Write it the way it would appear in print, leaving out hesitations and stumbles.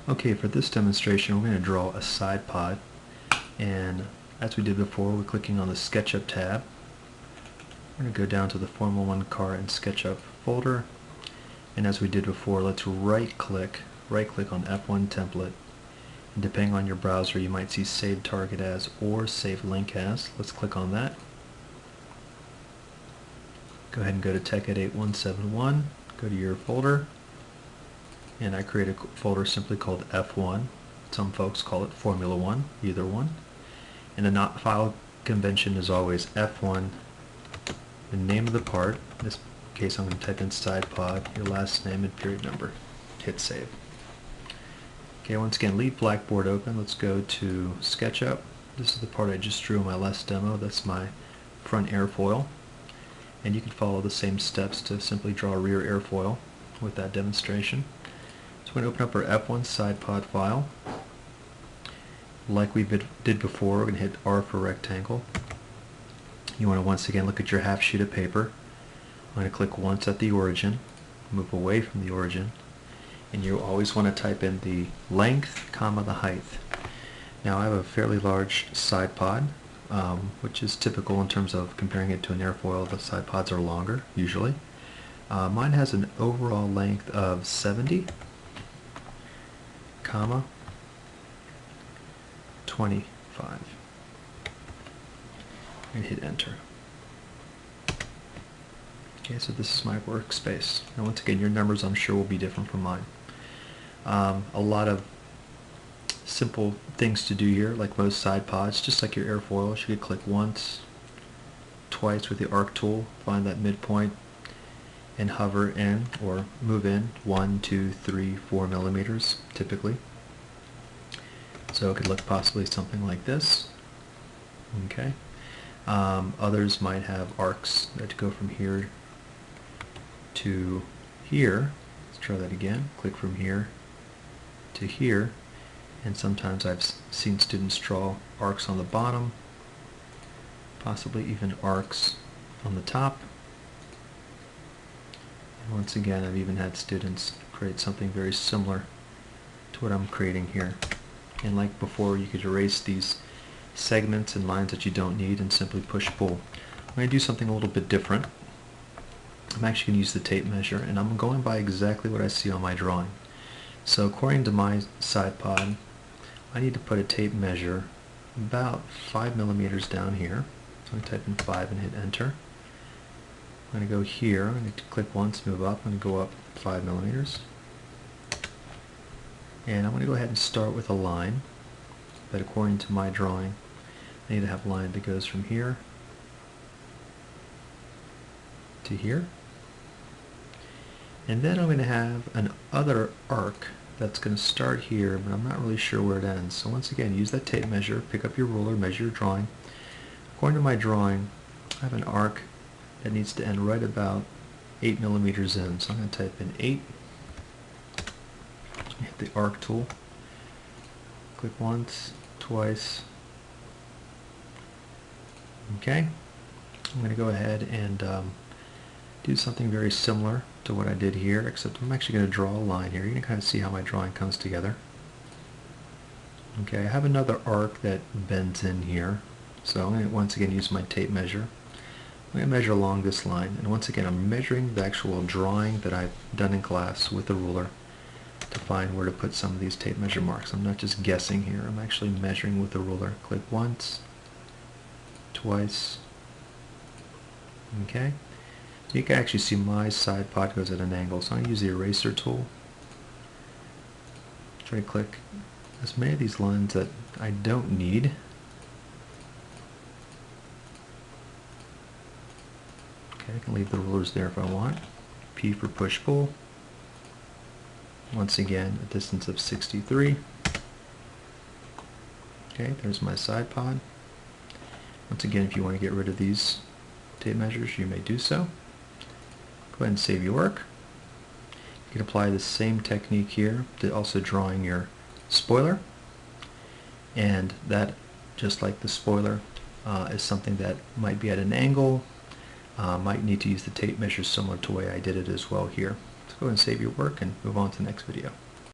Okay, for this demonstration we're going to draw a side pod, and as we did before, we're clicking on the SketchUp tab. We're going to go down to the Formula 1 car and SketchUp folder, and as we did before, let's right click on F1 Template, and depending on your browser you might see Save Target As or Save Link As. Let's click on that. Go ahead and go to TechEd8171, go to your folder, and I create a folder simply called F1. Some folks call it Formula 1, either one. And the not file convention is always F1, the name of the part. In this case I'm going to type in SIDEPOD, your last name and period number. Hit save. Okay, once again, leave Blackboard open. Let's go to SketchUp. This is the part I just drew in my last demo. That's my front airfoil. And you can follow the same steps to simply draw a rear airfoil with that demonstration. So we're going to open up our F1 SIDEPOD file. Like we did before, we're going to hit R for rectangle. You want to once again look at your half sheet of paper. I'm going to click once at the origin, move away from the origin, and you always want to type in the length, comma, the height. Now I have a fairly large side pod, which is typical in terms of comparing it to an airfoil. The side pods are longer, usually. Mine has an overall length of 70, comma, 25. And hit enter. Okay, so this is my workspace. Now once again, your numbers I'm sure will be different from mine. A lot of simple things to do here, like most side pods, just like your airfoils. You could click once, twice with the arc tool, find that midpoint, and hover in or move in 1, 2, 3, 4 millimeters typically. So it could look possibly something like this. Okay. Others might have arcs that go from here to here. Let's try that again. Click from here to here. And sometimes I've seen students draw arcs on the bottom, possibly even arcs on the top. And once again, I've even had students create something very similar to what I'm creating here. And like before, you could erase these segments and lines that you don't need and simply push pull. I'm going to do something a little bit different. I'm actually going to use the tape measure, and I'm going by exactly what I see on my drawing. So according to my side pod, I need to put a tape measure about 5 millimeters down here. So I'm going to type in 5 and hit enter. I'm going to go here. I'm going to click once, move up, and go up 5 millimeters. And I'm going to go ahead and start with a line, but according to my drawing, I need to have a line that goes from here to here. And then I'm going to have an other arc that's going to start here, but I'm not really sure where it ends. So once again, use that tape measure, pick up your ruler, measure your drawing. According to my drawing, I have an arc that needs to end right about 8 millimeters in. So I'm going to type in 8, hit the arc tool, click once, twice. Okay, I'm going to go ahead and do something very similar to what I did here, except I'm actually going to draw a line here. You can kind of see how my drawing comes together. Okay, I have another arc that bends in here, so I'm going to once again use my tape measure. I'm going to measure along this line, and once again I'm measuring the actual drawing that I've done in class with the ruler to find where to put some of these tape measure marks. I'm not just guessing here, I'm actually measuring with the ruler. Click once, twice. Okay. You can actually see my side pod goes at an angle, so I'm going to use the eraser tool. Try to click as many of these lines that I don't need. Okay, I can leave the rulers there if I want. P for push-pull. Once again, a distance of 63. Okay, there's my side pod. Once again, if you want to get rid of these tape measures, you may do so. Go ahead and save your work. You can apply the same technique here to also drawing your spoiler. And that, just like the spoiler, is something that might be at an angle, might need to use the tape measure similar to the way I did it as well here. So go ahead and save your work and move on to the next video.